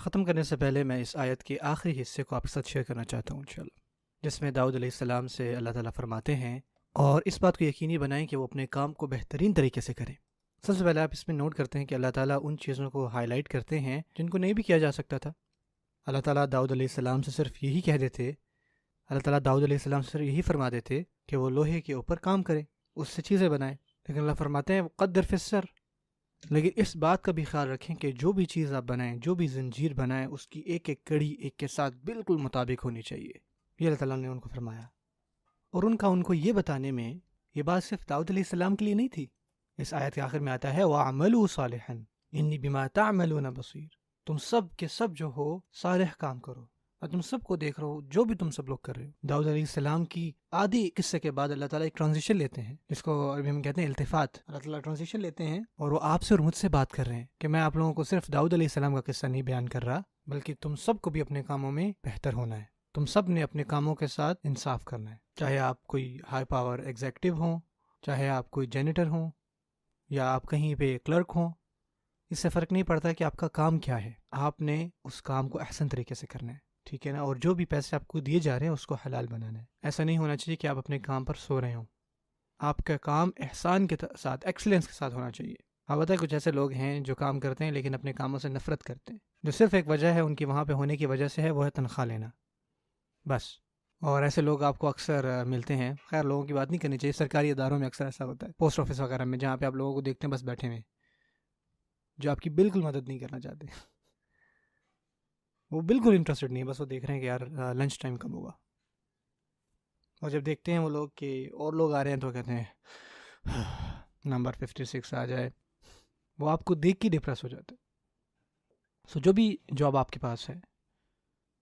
ختم کرنے سے پہلے میں اس آیت کے آخری حصے کو آپ کے ساتھ شیئر کرنا چاہتا ہوں انشاءاللہ، جس میں داؤد علیہ السلام سے اللہ تعالیٰ فرماتے ہیں اور اس بات کو یقینی بنائیں کہ وہ اپنے کام کو بہترین طریقے سے کریں۔ سب سے پہلے آپ اس میں نوٹ کرتے ہیں کہ اللہ تعالیٰ ان چیزوں کو ہائی لائٹ کرتے ہیں جن کو نہیں بھی کیا جا سکتا تھا۔ اللہ تعالیٰ داؤد علیہ السلام سے صرف یہی کہہ دیتے، اللہ تعالیٰ داؤد علیہ السلام سے صرف یہی فرما دیتے کہ وہ لوہے کے اوپر کام کریں، اس سے چیزیں بنائیں، لیکن اللہ فرماتے ہیں قدر فی السر، لیکن اس بات کا بھی خیال رکھیں کہ جو بھی چیز آپ بنائیں، جو بھی زنجیر بنائیں، اس کی ایک ایک کڑی ایک کے ساتھ بالکل مطابق ہونی چاہیے۔ یہ اللہ تعالیٰ نے ان کو فرمایا، اور ان کو یہ بتانے میں یہ بات صرف داؤد علیہ السلام کے لیے نہیں تھی۔ اس آیت کے آخر میں آتا ہے وَعَمَلُوا صَالِحًا إِنِّي بِمَا تَعْمَلُونَ بَصِيرٌ، تم سب کے سب جو ہو صالح کام کرو، اور تم سب کو دیکھ رہا ہو جو بھی تم سب لوگ کر رہے ہو۔ داؤد علیہ السلام کی آدھی قصے کے بعد اللہ تعالیٰ ایک ٹرانزیشن لیتے ہیں، جس کو عربی میں کہتے ہیں التفات۔ اللہ تعالیٰ ٹرانزیشن لیتے ہیں اور وہ آپ سے اور مجھ سے بات کر رہے ہیں کہ میں آپ لوگوں کو صرف داؤد علیہ السلام کا قصہ نہیں بیان کر رہا، بلکہ تم سب کو بھی اپنے کاموں میں بہتر ہونا ہے، تم سب نے اپنے کاموں کے ساتھ انصاف کرنا ہے، چاہے آپ کوئی ہائی پاور ایگزیکٹو ہوں، چاہے آپ کوئی جینیٹر ہوں، یا آپ کہیں پہ کلرک ہوں، اس سے فرق نہیں پڑتا کہ آپ کا کام کیا ہے، آپ نے اس کام کو احسن طریقے سے کرنا ہے، ٹھیک ہے نا؟ اور جو بھی پیسے آپ کو دیے جا رہے ہیں اس کو حلال بنانا ہے۔ ایسا نہیں ہونا چاہیے کہ آپ اپنے کام پر سو رہے ہوں، آپ کا کام احسان کے ساتھ، ایکسلنس کے ساتھ ہونا چاہیے۔ آپ بتائیں کچھ ایسے لوگ ہیں جو کام کرتے ہیں لیکن اپنے کاموں سے نفرت کرتے ہیں، جو صرف ایک وجہ ہے ان کی وہاں پہ ہونے کی وجہ سے ہے، وہ ہے تنخواہ لینا، بس۔ اور ایسے لوگ آپ کو اکثر ملتے ہیں، خیر لوگوں کی بات نہیں کرنی چاہیے، سرکاری اداروں میں اکثر ایسا ہوتا ہے، پوسٹ آفس وغیرہ میں، جہاں پہ آپ لوگوں کو دیکھتے ہیں بس بیٹھے ہوئے، جو آپ کی بالکل مدد نہیں کرنا چاہتے، وہ بالکل انٹرسٹڈ نہیں ہے، بس وہ دیکھ رہے ہیں کہ یار لنچ ٹائم کب ہوگا، اور جب دیکھتے ہیں وہ لوگ کہ اور لوگ آ رہے ہیں تو کہتے ہیں نمبر 56 آ جائے، وہ آپ کو دیکھ کے ڈپریس ہو جاتے۔ سو جو بھی جاب آپ کے پاس ہے،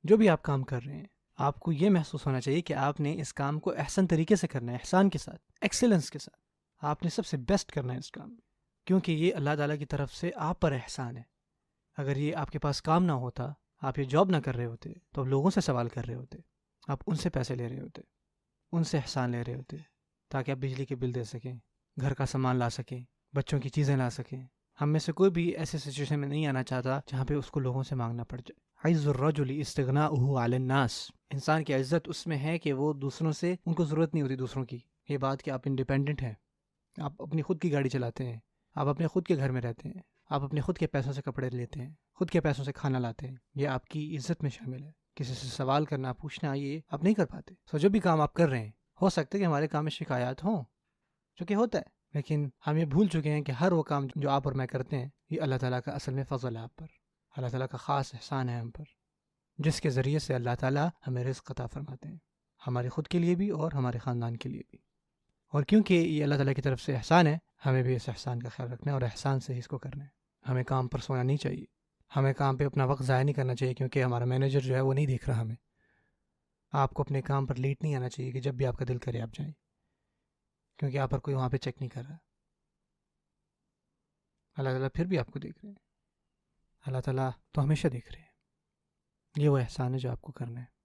جو بھی آپ کام کر رہے ہیں، آپ کو یہ محسوس ہونا چاہیے کہ آپ نے اس کام کو احسن طریقے سے کرنا ہے، احسان کے ساتھ، ایکسلنس کے ساتھ، آپ نے سب سے بیسٹ کرنا ہے اس کام میں، کیونکہ یہ اللہ تعالیٰ کی طرف سے آپ پر احسان ہے۔ اگر یہ آپ کے پاس کام نہ ہوتا، آپ یہ جاب نہ کر رہے ہوتے، تو آپ لوگوں سے سوال کر رہے ہوتے، آپ ان سے پیسے لے رہے ہوتے، ان سے احسان لے رہے ہوتے، تاکہ آپ بجلی کے بل دے سکیں، گھر کا سامان لا سکیں، بچوں کی چیزیں لا سکیں۔ ہم میں سے کوئی بھی ایسے سچویشن میں نہیں آنا چاہتا جہاں پہ اس کو لوگوں سے مانگنا پڑ جائے۔ عز الرجل استغناؤہ علی الناس، انسان کی عزت اس میں ہے کہ وہ دوسروں سے، ان کو ضرورت نہیں ہوتی دوسروں کی۔ یہ بات کہ آپ انڈیپینڈنٹ ہیں، آپ اپنی خود کی گاڑی چلاتے ہیں، آپ اپنے خود کے گھر میں رہتے ہیں، آپ اپنے خود کے پیسوں سے کپڑے لیتے ہیں، خود کے پیسوں سے کھانا لاتے ہیں، یہ آپ کی عزت میں شامل ہے۔ کسی سے سوال کرنا، پوچھنا، یہ آپ نہیں کر پاتے۔ سو جو بھی کام آپ کر رہے ہیں، ہو سکتا ہے کہ ہمارے کام میں شکایات ہوں، جو کہ ہوتا ہے، لیکن ہم یہ بھول چکے ہیں کہ ہر وہ کام جو آپ اور میں کرتے ہیں، یہ اللہ تعالیٰ کا اصل میں فضل ہے آپ پر، اللہ تعالیٰ کا خاص احسان ہے ہم پر، جس کے ذریعے سے اللہ تعالیٰ ہمیں رزق عطا فرماتے ہیں، ہمارے خود کے لیے بھی اور ہمارے خاندان کے لیے بھی۔ اور کیونکہ یہ اللہ تعالیٰ کی طرف سے احسان ہے، ہمیں بھی اس احسان کا خیال رکھنا ہے اور احسان سے ہی اس کو کرنا ہے۔ ہمیں کام پر سونا نہیں چاہیے، ہمیں کام پہ اپنا وقت ضائع نہیں کرنا چاہیے، کیونکہ ہمارا مینیجر جو ہے وہ نہیں دیکھ رہا ہمیں۔ آپ کو اپنے کام پر لیٹ نہیں آنا چاہیے کہ جب بھی آپ کا دل کرے آپ جائیں، کیونکہ آپ پر کوئی وہاں پہ چیک نہیں کر رہا۔ اللہ تعالیٰ پھر بھی آپ کو دیکھ رہے ہیں، اللہ تعالیٰ تو ہمیشہ دیکھ رہے ہیں۔ یہ وہ احسان ہے جو آپ کو کرنا ہے۔